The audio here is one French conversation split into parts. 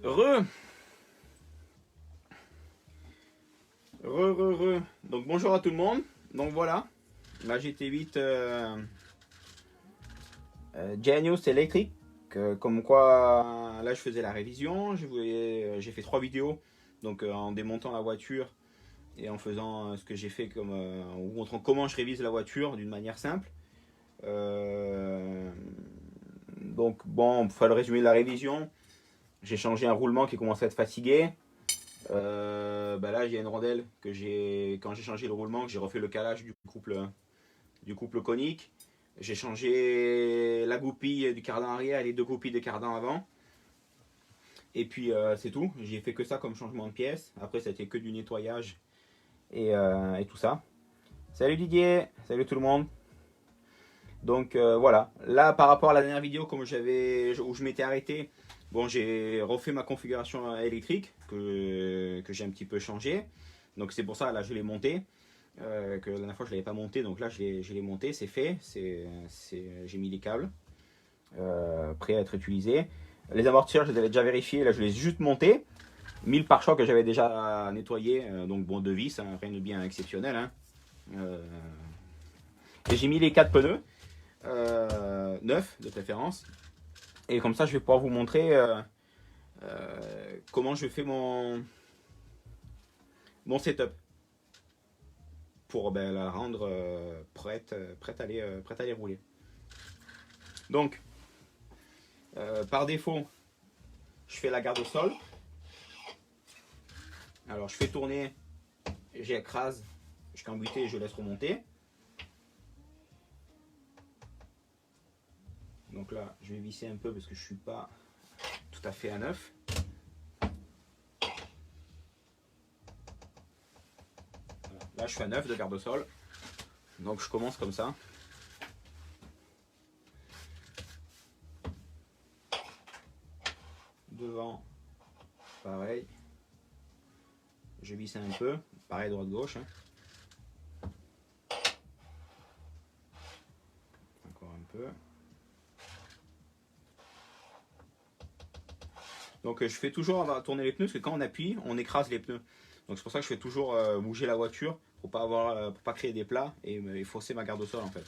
Re. Donc bonjour à tout le monde. Donc voilà. Là j'étais vite Genius Electric. Comme quoi là je faisais la révision. J'ai fait 3 vidéos. Donc en démontant la voiture et en faisant ce que j'ai fait comme en vous montrant comment je révise la voiture d'une manière simple. Donc bon, pour faire le résumé de la révision, j'ai changé un roulement qui commençait à être fatigué. Là, j'ai une rondelle quand j'ai changé le roulement, que j'ai refait le calage du couple conique. J'ai changé la goupille du cardan arrière et les 2 goupilles de cardan avant. Et puis c'est tout. J'ai fait que ça comme changement de pièce. Après, ça a été que du nettoyage et tout ça. Salut Didier, salut tout le monde. Donc voilà. Là, par rapport à la dernière vidéo, où je m'étais arrêté, bon, j'ai refait ma configuration électrique que j'ai un petit peu changé. Donc c'est pour ça, là, je l'ai monté. Que la dernière fois, je ne l'avais pas monté. Donc là, je l'ai monté, c'est fait. J'ai mis les câbles prêts à être utilisés. Les amortisseurs, je les avais déjà vérifiés. Là, je les ai juste montés. 1000 pare-chocs que j'avais déjà nettoyé. Donc bon, de vis, hein, rien de bien exceptionnel. Hein. Et j'ai mis les 4 pneus. 9 de préférence. Et comme ça, je vais pouvoir vous montrer comment je fais mon setup pour la rendre prête à aller rouler. Donc, par défaut, je fais la garde au sol. Alors, je fais tourner, j'écrase, je cambute et je laisse remonter. Donc là, je vais visser un peu parce que je ne suis pas tout à fait à neuf. Voilà. Là, je suis à 9 de garde au sol. Donc, je commence comme ça. Devant, pareil. Je visse un peu. Pareil, droite-gauche. Hein. Encore un peu. Donc je fais toujours tourner les pneus parce que quand on appuie, on écrase les pneus. Donc c'est pour ça que je fais toujours bouger la voiture pour pas créer des plats et fausser ma garde au sol en fait.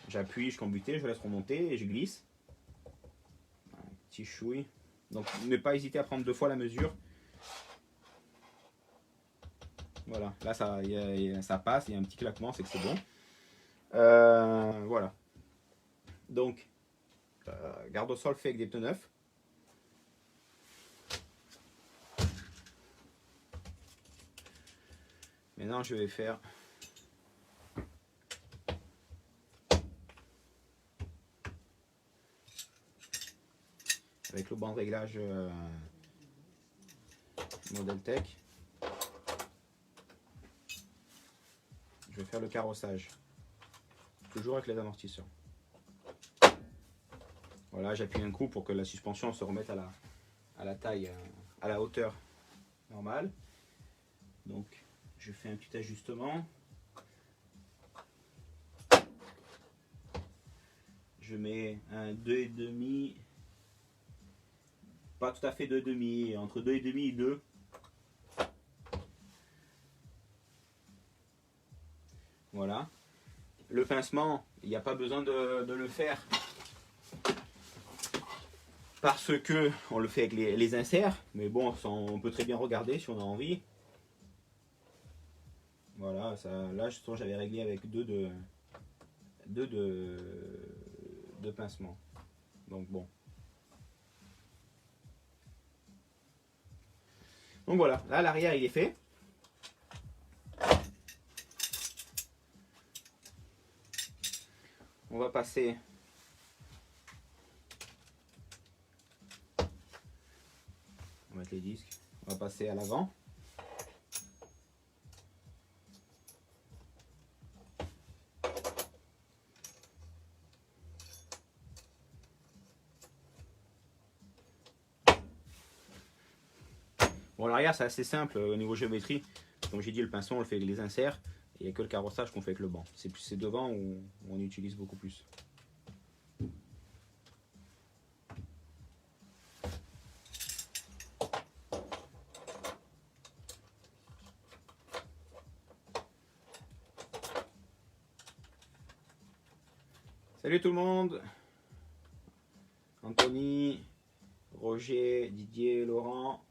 J'appuie, je cambute, je laisse remonter et je glisse. Un petit chouille. Donc ne pas hésiter à prendre 2 fois la mesure. Voilà, là ça passe, il y a un petit claquement, c'est que c'est bon. Voilà. Donc garde au sol fait avec des pneus neufs. Maintenant, je vais faire avec le banc de réglage Model Tech. Je vais faire le carrossage. Toujours avec les amortisseurs. Voilà, j'appuie un coup pour que la suspension se remette à la taille, à la hauteur normale. Donc, je fais un petit ajustement. Je mets un 2,5, pas tout à fait 2,5, entre 2,5 et 2. Voilà. Le pincement, il n'y a pas besoin de le faire parce que on le fait avec les inserts. Mais bon, on peut très bien regarder si on a envie. Voilà, ça, là j'avais réglé avec 2 de pincement. Donc bon. Donc voilà, là l'arrière il est fait. On va passer on va mettre les disques. On va passer à l'avant. Bon, l'arrière c'est assez simple au niveau géométrie. Comme j'ai dit, le pinceau on le fait avec les inserts. Et il n'y a que le carrossage qu'on fait avec le banc. C'est devant où on utilise beaucoup plus. Salut tout le monde. Anthony, Roger, Didier, Laurent,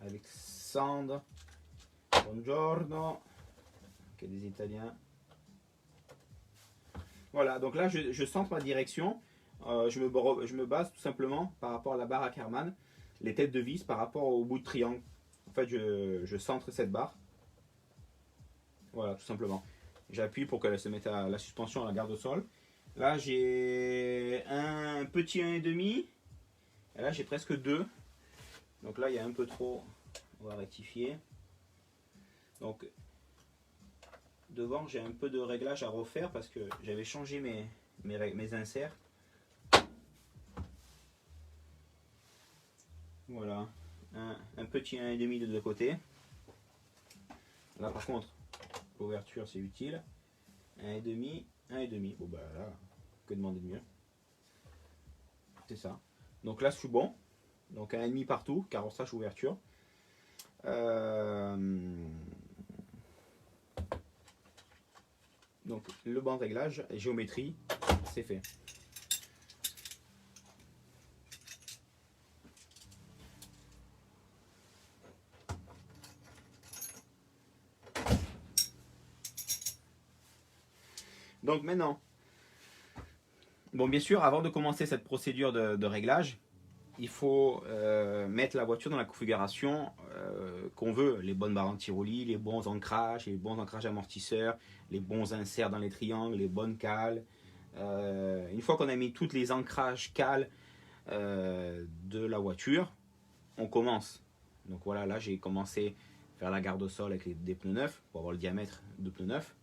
Alexandre, buongiorno. Ok, des Italiens. Voilà, donc là je centre ma direction. Je me base tout simplement par rapport à la barre Ackermann, les têtes de vis par rapport au bout de triangle. En fait, je centre cette barre. Voilà, tout simplement. J'appuie pour qu'elle se mette à la suspension à la garde au sol. Là, j'ai un petit 1,5. Et là, j'ai presque 2. Donc là, il y a un peu trop. On va rectifier. Donc, devant, j'ai un peu de réglage à refaire parce que j'avais changé mes inserts. Voilà. Un petit 1,5 de deux côtés. Là, par contre, l'ouverture, c'est utile. 1,5, 1,5. Bon, bah là, que demander de mieux. C'est ça. Donc là, je suis bon. Donc 1,5 partout, carrossage, ouverture. Donc le banc de réglage, géométrie, c'est fait. Donc maintenant, bon bien sûr, avant de commencer cette procédure de réglage, il faut mettre la voiture dans la configuration qu'on veut. Les bonnes barres anti-roulis, les bons ancrages amortisseurs, les bons inserts dans les triangles, les bonnes cales. Une fois qu'on a mis tous les ancrages cales de la voiture, on commence. Donc voilà, là j'ai commencé à faire la garde au sol avec des pneus neufs pour avoir le diamètre de pneus neufs.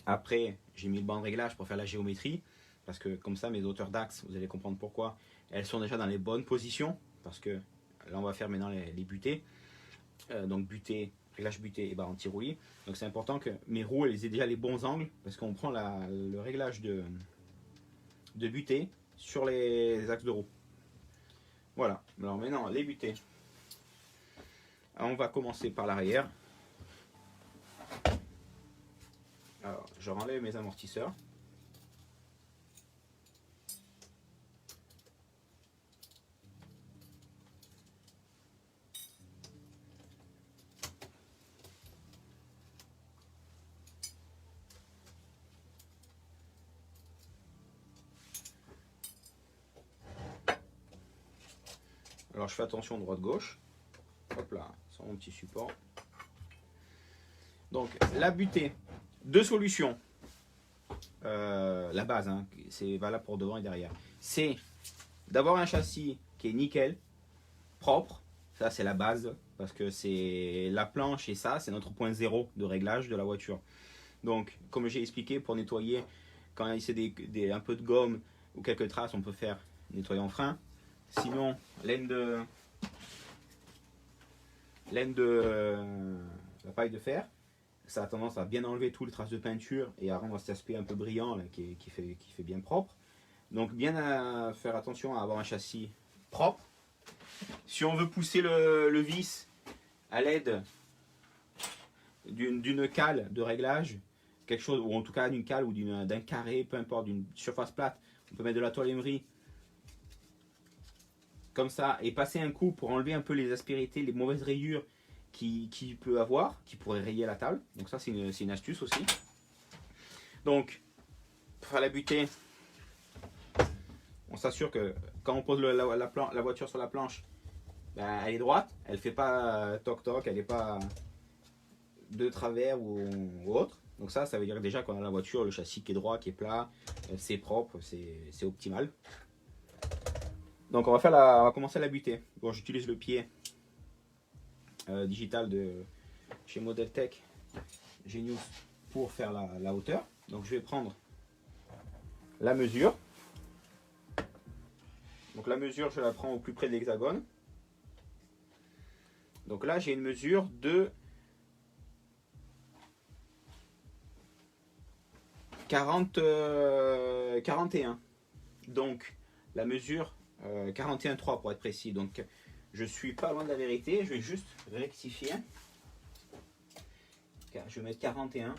Après, j'ai mis le banc de réglage pour faire la géométrie. Parce que comme ça, mes hauteurs d'axe, vous allez comprendre pourquoi, elles sont déjà dans les bonnes positions. Parce que là, on va faire maintenant les butées. Donc butée, réglage butée et barre anti-roulis. Donc c'est important que mes roues, elles aient déjà les bons angles. Parce qu'on prend le réglage de butée sur les axes de roue. Voilà. Alors maintenant, les butées. Alors, on va commencer par l'arrière. Alors, je renlève mes amortisseurs. Alors je fais attention droite-gauche. Hop là, sur mon petit support. Donc la butée, deux solutions. La base, hein, c'est valable pour devant et derrière. C'est d'avoir un châssis qui est nickel, propre. Ça c'est la base parce que c'est la planche et ça c'est notre point zéro de réglage de la voiture. Donc comme j'ai expliqué, pour nettoyer, quand c'est un peu de gomme ou quelques traces, on peut faire nettoyer en frein. Sinon, laine de la paille de fer, ça a tendance à bien enlever toutes les traces de peinture et à rendre cet aspect un peu brillant là, qui fait bien propre. Donc bien faire attention à avoir un châssis propre. Si on veut pousser le vis à l'aide d'une cale de réglage, quelque chose, ou en tout cas d'une cale ou d'un carré, peu importe, d'une surface plate, on peut mettre de la toile émerie comme ça et passer un coup pour enlever un peu les aspérités, les mauvaises rayures qu'il peut avoir, qui pourraient rayer la table. Donc ça c'est une astuce aussi. Donc pour faire la butée, on s'assure que quand on pose la voiture sur la planche, ben, elle est droite, elle ne fait pas toc toc, elle n'est pas de travers ou autre. Donc ça veut dire déjà qu'on a la voiture, le châssis qui est droit, qui est plat, c'est propre, c'est optimal. Donc on va commencer la butée. Bon, j'utilise le pied digital de chez Modeltech Genius pour faire la hauteur. Donc je vais prendre la mesure. Donc la mesure, je la prends au plus près de l'hexagone. Donc là, j'ai une mesure de 41. Donc la mesure 41,3 pour être précis. Donc je suis pas loin de la vérité. Je vais juste rectifier. Je vais mettre 41.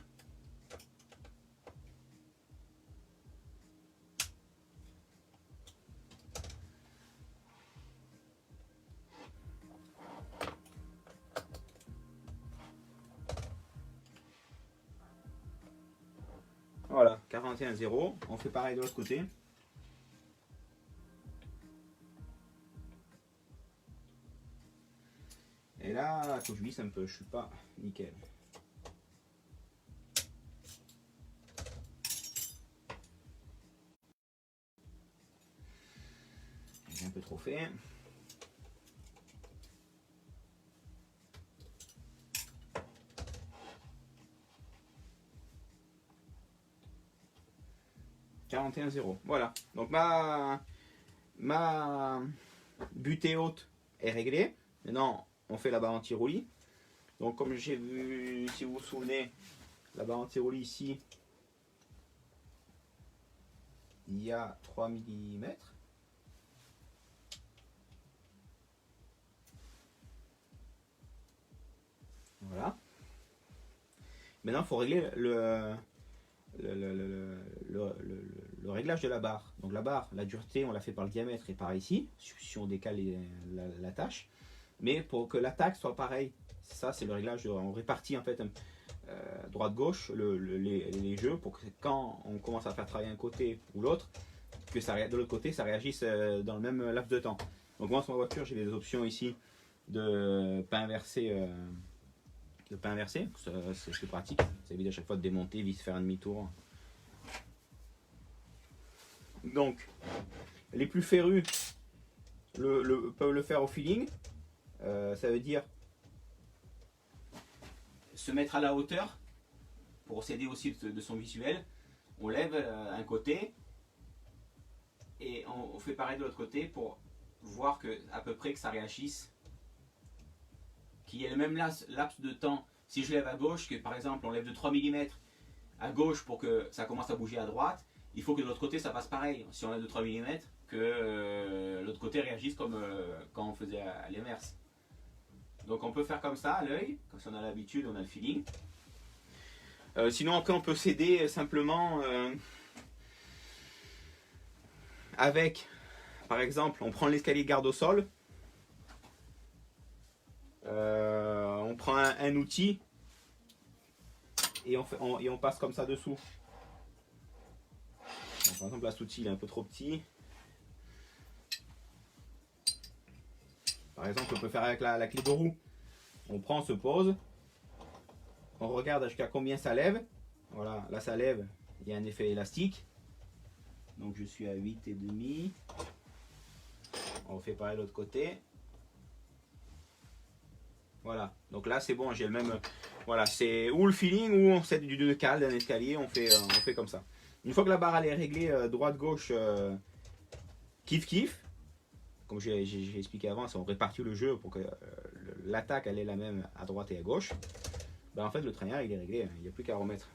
41,0. On fait pareil de l'autre côté. Et là, il faut que je visse un peu, je suis pas nickel. J'ai un peu trop fait. Voilà. Donc ma butée haute est réglée. Maintenant, on fait la barre anti-roulis. Donc comme j'ai vu, si vous vous souvenez, la barre anti-roulis ici, il y a 3 mm. Voilà. Maintenant, il faut régler le réglage de la barre. Donc la barre, la dureté, on la fait par le diamètre et par ici, si on décale la tâche. Mais pour que l'attaque soit pareille, ça c'est le réglage, on répartit en fait droite-gauche les jeux pour que quand on commence à faire travailler un côté ou l'autre, que ça, de l'autre côté ça réagisse dans le même laps de temps. Donc moi sur ma voiture j'ai des options ici de pas inverser. C'est plus pratique, ça évite à chaque fois de démonter, vite faire un demi-tour. Donc, les plus férus peuvent le faire au feeling, ça veut dire se mettre à la hauteur pour s'aider aussi de son visuel. On lève un côté et on fait pareil de l'autre côté pour voir que, à peu près que ça réagisse, qu'il y ait le même laps de temps. Si je lève à gauche, que par exemple on lève de 3 mm à gauche pour que ça commence à bouger à droite, il faut que de l'autre côté ça passe pareil. Si on lève de 3 mm, que l'autre côté réagisse comme quand on faisait à l'inverse. Donc on peut faire comme ça à l'œil, comme si on a l'habitude, on a le feeling. Sinon après on peut s'aider simplement avec, par exemple, on prend l'escalier garde au sol. On prend un outil et on passe comme ça dessous. Donc, par exemple, là, cet outil il est un peu trop petit. Par exemple, on peut faire avec la clé de roue. On prend, on se pose, on regarde jusqu'à combien ça lève. Voilà, là ça lève, il y a un effet élastique. Donc je suis à 8,5. On fait pareil de l'autre côté. Voilà, donc là c'est bon, j'ai le même. Voilà, c'est ou le feeling ou on s'aide du cale d'un escalier, on fait comme ça. Une fois que la barre elle est réglée droite-gauche, kiff. Comme j'ai expliqué avant, on répartit le jeu pour que l'attaque elle est la même à droite et à gauche. Ben, en fait le traîneur il est réglé, il n'y a plus qu'à remettre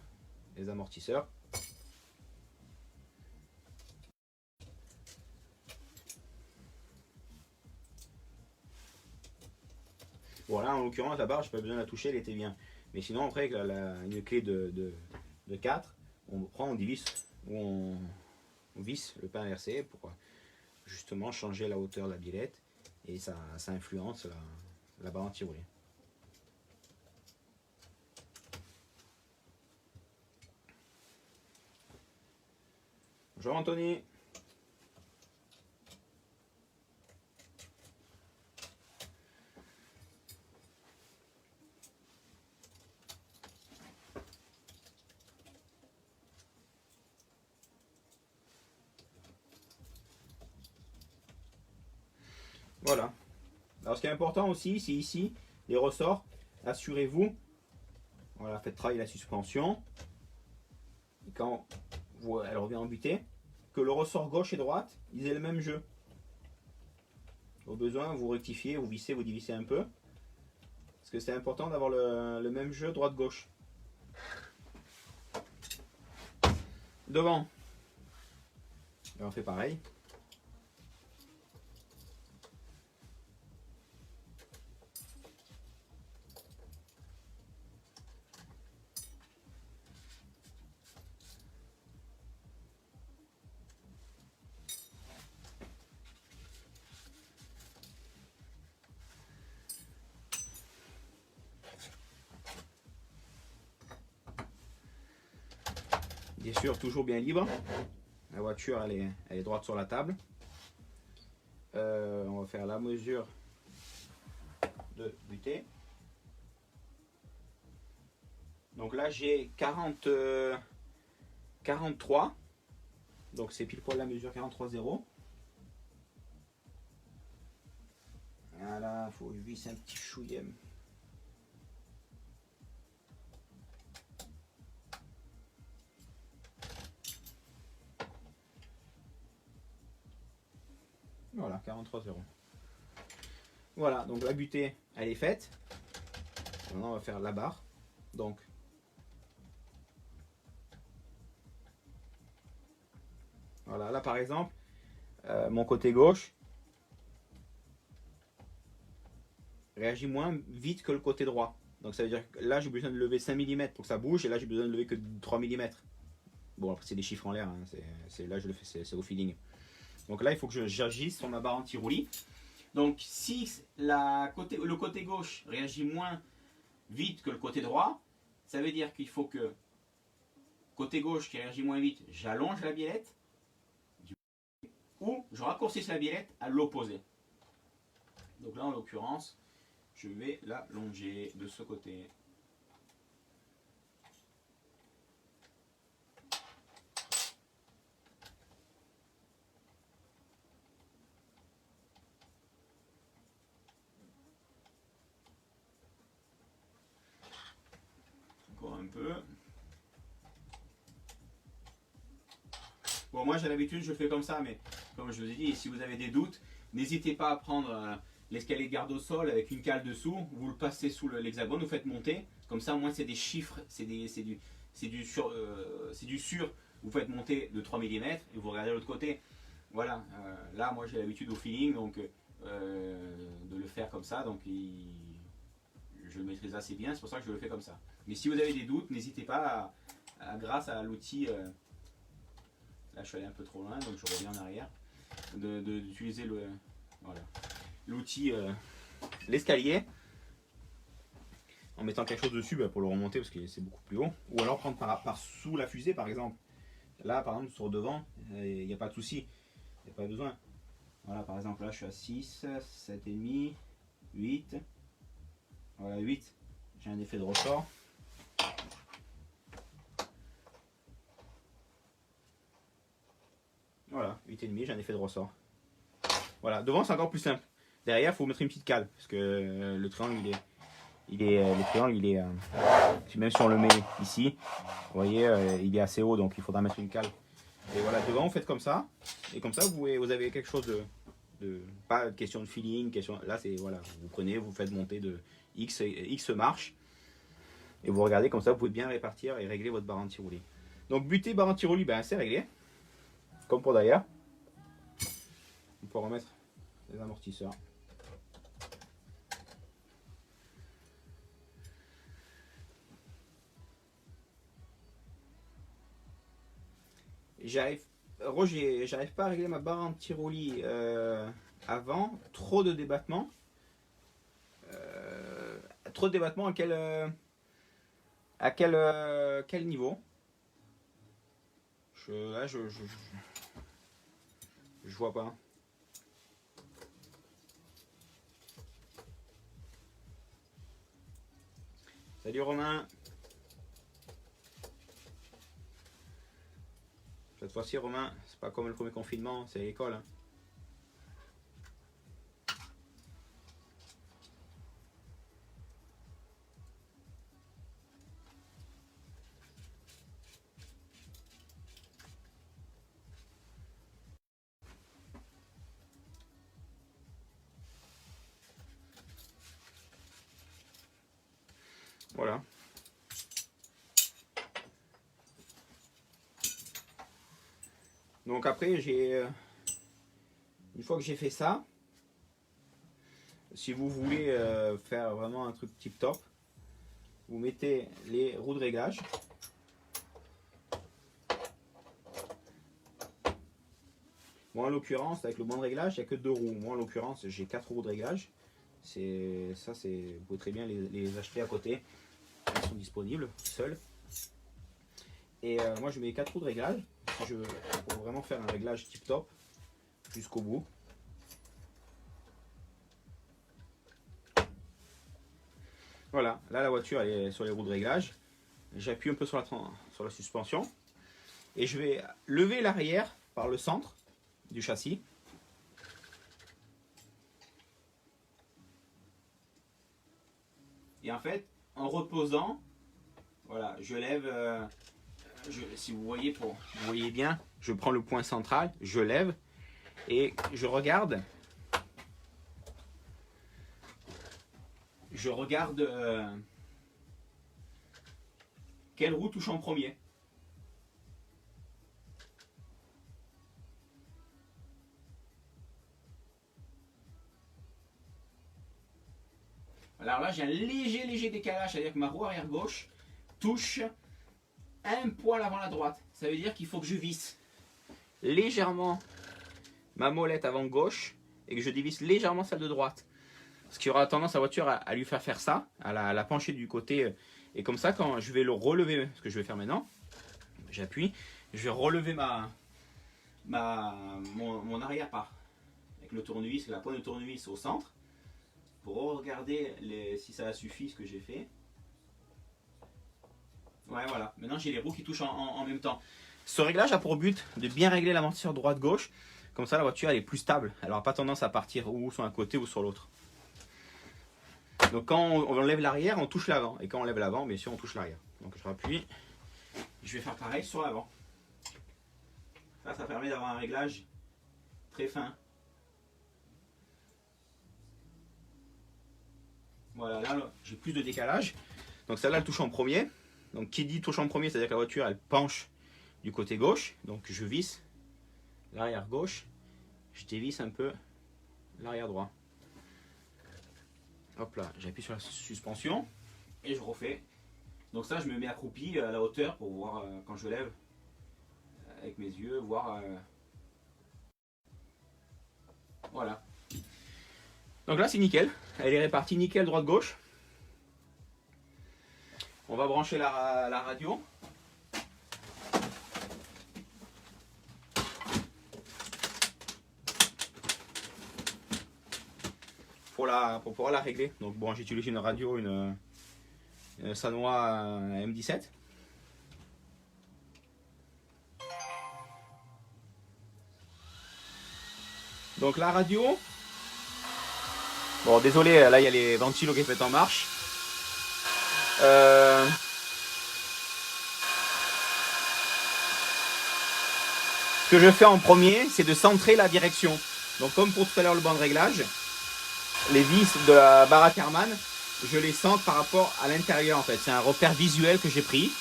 les amortisseurs. Voilà, en l'occurrence la barre j'ai pas besoin de la toucher, elle était bien. Mais sinon après avec une clé de 4, on prend, on divise ou on visse le pain inversé pour justement changer la hauteur de la bilette et ça influence la barre anti-roulée. Bonjour Anthony. Voilà. Alors ce qui est important aussi, c'est ici, les ressorts. Assurez-vous, voilà, faites travailler la suspension. Et quand elle revient en butée, que le ressort gauche et droite, ils aient le même jeu. Au besoin, vous rectifiez, vous vissez, vous divisez un peu. Parce que c'est important d'avoir le même jeu droite-gauche. Devant, et on fait pareil. Bien sûr, toujours bien libre. La voiture, elle est droite sur la table. On va faire la mesure de butée. Donc là, j'ai 43. Donc c'est pile poil la mesure 43,0. Voilà, il faut que je visse un petit chouillet. Voilà, 43,0. Voilà, donc la butée, elle est faite. Maintenant, on va faire la barre. Donc, voilà, là par exemple, mon côté gauche réagit moins vite que le côté droit. Donc ça veut dire que là j'ai besoin de lever 5 mm pour que ça bouge et là j'ai besoin de lever que 3 mm. Bon, après c'est des chiffres en l'air, hein. Là je le fais, c'est au feeling. Donc là il faut que j'agisse sur ma barre anti-roulis. Donc si le côté gauche réagit moins vite que le côté droit, ça veut dire qu'il faut que côté gauche qui réagit moins vite, j'allonge la biellette ou je raccourcisse la biellette à l'opposé. Donc là en l'occurrence, je vais la longer de ce côté. Encore un peu. Bon, moi j'ai l'habitude, je le fais comme ça, mais comme je vous ai dit, si vous avez des doutes, n'hésitez pas à prendre l'escalier de garde au sol avec une cale dessous, vous le passez sous l'hexagone, vous faites monter, comme ça au moins c'est des chiffres, c'est du sûr, vous faites monter de 3 mm et vous regardez de l'autre côté. Voilà, là moi j'ai l'habitude au feeling donc de le faire comme ça, donc je le maîtrise assez bien, c'est pour ça que je le fais comme ça. Mais si vous avez des doutes, n'hésitez pas grâce à l'outil, là je suis allé un peu trop loin donc je reviens en arrière, d'utiliser l'outil, l'escalier, en mettant quelque chose dessus pour le remonter parce que c'est beaucoup plus haut, ou alors prendre par sous la fusée par exemple. Là par exemple sur devant, il n'y a pas de souci, il n'y a pas besoin. Voilà, par exemple là je suis à 6, 7,5, 8, voilà 8, j'ai un effet de ressort. Voilà, 8,5, j'ai un effet de ressort. Voilà, devant c'est encore plus simple. Derrière, il faut mettre une petite cale, parce que le triangle, même si on le met ici, vous voyez, il est assez haut, donc il faudra mettre une cale. Et voilà, devant, vous faites comme ça, et comme ça, vous avez quelque chose pas de question de feeling, là, c'est, voilà, vous prenez, vous faites monter de X marches, et vous regardez, comme ça, vous pouvez bien répartir et régler votre barre anti-roulis. Donc, butée, barre anti-roulis, ben, c'est réglé, comme pour d'ailleurs. On peut remettre les amortisseurs. J'arrive pas à régler ma barre anti-roulis avant. Trop de débattement. Trop de débattement à quel niveau? Là, je vois pas. Salut Romain. Cette fois-ci, Romain, c'est pas comme le premier confinement, c'est l'école. Hein. Voilà. Donc après, une fois que j'ai fait ça, si vous voulez faire vraiment un truc tip top, vous mettez les roues de réglage. Moi en l'occurrence, avec le bon de réglage, il n'y a que 2 roues. Moi en l'occurrence, j'ai 4 roues de réglage. Vous pouvez très bien les acheter à côté. Ils sont disponibles seuls. Et moi je mets 4 trous de réglage pour vraiment faire un réglage tip top jusqu'au bout. Voilà, là la voiture elle est sur les roues de réglage. J'appuie un peu sur la suspension et je vais lever l'arrière par le centre du châssis. Et en fait, en reposant, voilà, je lève, si vous voyez, vous voyez bien, je prends le point central, je lève et je regarde quelle roue touche en premier. Alors là, j'ai un léger décalage, c'est-à-dire que ma roue arrière gauche touche un poil avant la droite. Ça veut dire qu'il faut que je visse légèrement ma molette avant gauche et que je dévisse légèrement celle de droite. Ce qui aura tendance la voiture à lui faire ça, à la pencher du côté. Et comme ça, quand je vais le relever, ce que je vais faire maintenant, j'appuie, je vais relever mon arrière part avec le tournevis, la pointe de tournevis au centre, pour regarder si ça a suffi ce que j'ai fait. Ouais, voilà. Maintenant, j'ai les roues qui touchent en même temps. Ce réglage a pour but de bien régler l'amortisseur droite-gauche. Comme ça, la voiture elle est plus stable. Elle n'aura pas tendance à partir ou sur un côté ou sur l'autre. Donc quand on lève l'arrière, on touche l'avant. Et quand on lève l'avant, bien sûr, on touche l'arrière. Donc je rappuie. Je vais faire pareil sur l'avant. Ça permet d'avoir un réglage très fin. Voilà, là, j'ai plus de décalage. Donc celle-là, elle touche en premier. Donc qui dit touche en premier, c'est-à-dire que la voiture, elle penche du côté gauche. Donc je visse l'arrière gauche. Je dévisse un peu l'arrière droit. Hop là, j'appuie sur la suspension et je refais. Donc ça, je me mets accroupi à la hauteur pour voir quand je lève avec mes yeux, voir. Voilà. Donc là, c'est nickel. Elle est répartie nickel droite-gauche. On va brancher la radio. Pour pouvoir la régler. Donc bon, j'utilise une radio, une Sanwa M17. Donc la radio. Bon, désolé, là il y a les ventilos qui sont en marche. Ce que je fais en premier, c'est de centrer la direction. Donc comme pour tout à l'heure le banc de réglage, les vis de la baraque Harman, je les centre par rapport à l'intérieur en fait. C'est un repère visuel que j'ai pris.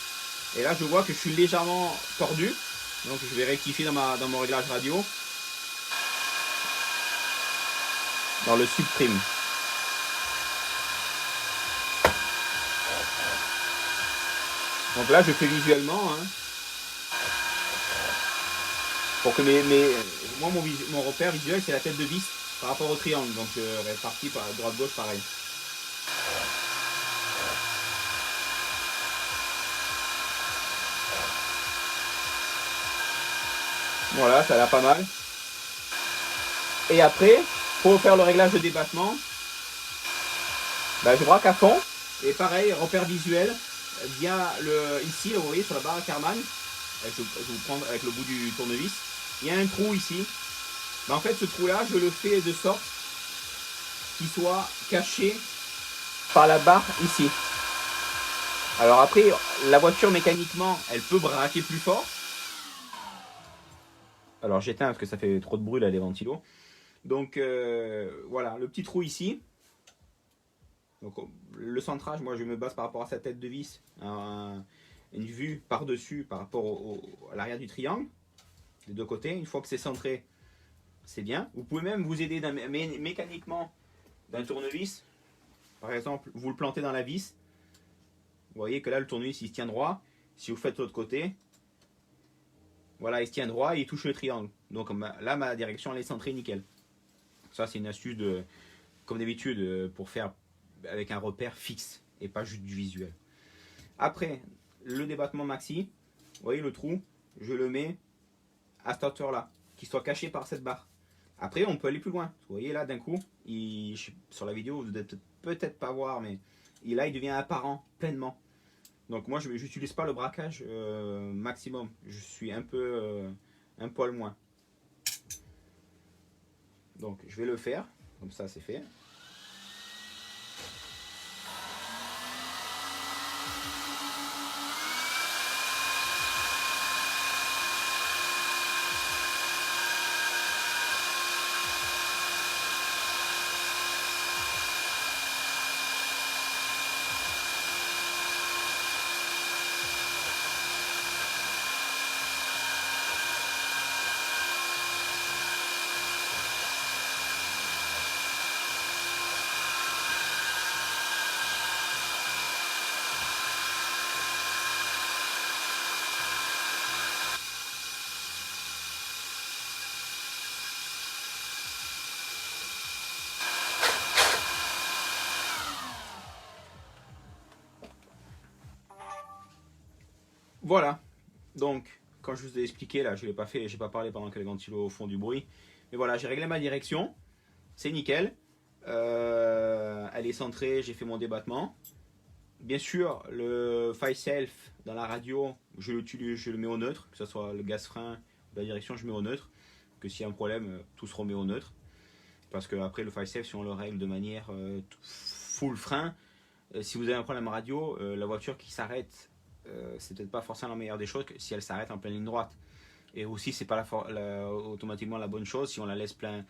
Et là je vois que je suis légèrement tordu. Donc je vais rectifier dans mon réglage radio. Dans le subprime. Donc là je fais visuellement. Hein, pour que moi mon repère visuel c'est la tête de vis par rapport au triangle. Donc réparti par droite-gauche pareil. Voilà, ça a l'air pas mal. Et après, pour faire le réglage de débattement, je braque à fond. Et pareil, repère visuel, via ici, là, vous voyez sur la barre Harman, je vous prends avec le bout du tournevis, il y a un trou ici. En fait, ce trou-là, je le fais de sorte qu'il soit caché par la barre ici. Alors après, la voiture mécaniquement, elle peut braquer plus fort. Alors j'éteins parce que ça fait trop de bruit là les ventilos. Donc voilà, le petit trou ici. Donc le centrage, moi je me base par rapport à sa tête de vis, une vue par-dessus par rapport à l'arrière du triangle, des deux côtés. Une fois que c'est centré, c'est bien. Vous pouvez même vous aider mécaniquement d'un tournevis. Par exemple, vous le plantez dans la vis. Vous voyez que là le tournevis il se tient droit. Si vous faites l'autre côté, voilà, il se tient droit et il touche le triangle. Donc là, ma direction elle est centrée nickel. Ça, c'est une astuce comme d'habitude pour faire avec un repère fixe et pas juste du visuel. Après, le débattement maxi. voyez le trou, je le mets à cette hauteur-là, qu'il soit caché par cette barre. Après, on peut aller plus loin. Vous voyez là, d'un coup, sur la vidéo, vous ne devez peut-être pas voir, mais là, il devient apparent pleinement. Donc moi, je n'utilise pas le braquage maximum. Je suis un poil moins. Donc, je vais le faire. Comme ça, c'est fait. Voilà. Donc, quand je vous ai expliqué, là, je l'ai pas fait, j'ai pas parlé pendant que les ventilos font du bruit. Mais voilà, j'ai réglé ma direction. C'est nickel. Elle est centrée, j'ai fait mon débattement. Bien sûr, le Five Self dans la radio, je l'utilise, je le mets au neutre, que ce soit le gaz frein ou la direction, je mets au neutre. Que s'il y a un problème, tout se remet au neutre. Parce que après le Five Self, si on le règle de manière full frein, si vous avez un problème radio, la voiture qui s'arrête, c'est peut-être pas forcément la meilleure des choses que si elle s'arrête en pleine ligne droite. Et aussi, c'est pas automatiquement la bonne chose si on la laisse pleine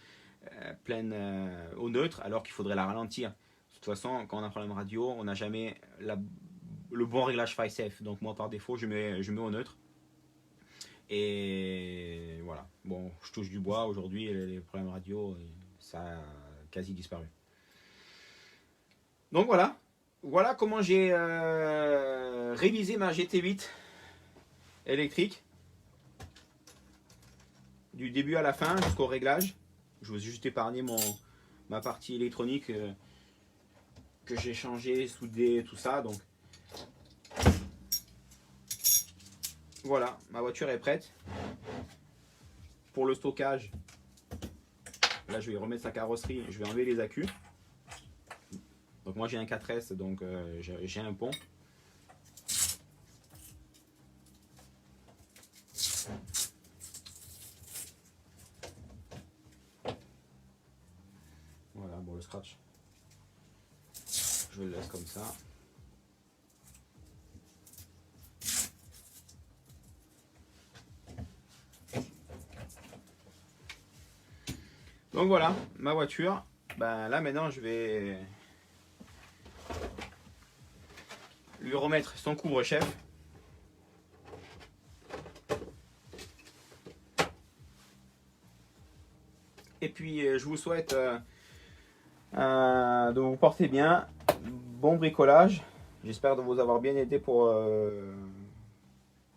au neutre, alors qu'il faudrait la ralentir. De toute façon, quand on a un problème radio, on n'a jamais le bon réglage Five Safe. Donc moi, par défaut, je mets au neutre. Et voilà. Bon, je touche du bois. Aujourd'hui, les problèmes radio, ça a quasi disparu. Donc voilà. Voilà comment j'ai révisé ma GT8 électrique. Du début à la fin, jusqu'au réglage. Je vous ai juste épargné ma partie électronique que j'ai changé, soudé, tout ça. Donc voilà, ma voiture est prête. Pour le stockage, là je vais remettre sa carrosserie, je vais enlever les accus. Donc moi j'ai un 4S, donc j'ai un pont. Voilà, bon le scratch, je le laisse comme ça. Donc voilà, ma voiture. Ben là maintenant je vais lui remettre son couvre-chef. Et puis je vous souhaite de vous porter bien. Bon bricolage. J'espère de vous avoir bien aidé pour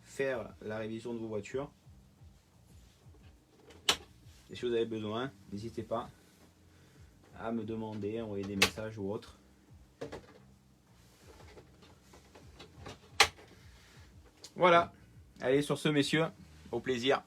faire la révision de vos voitures. Et si vous avez besoin, n'hésitez pas à me demander, envoyer des messages ou autres. Voilà. Allez, sur ce, messieurs, au plaisir.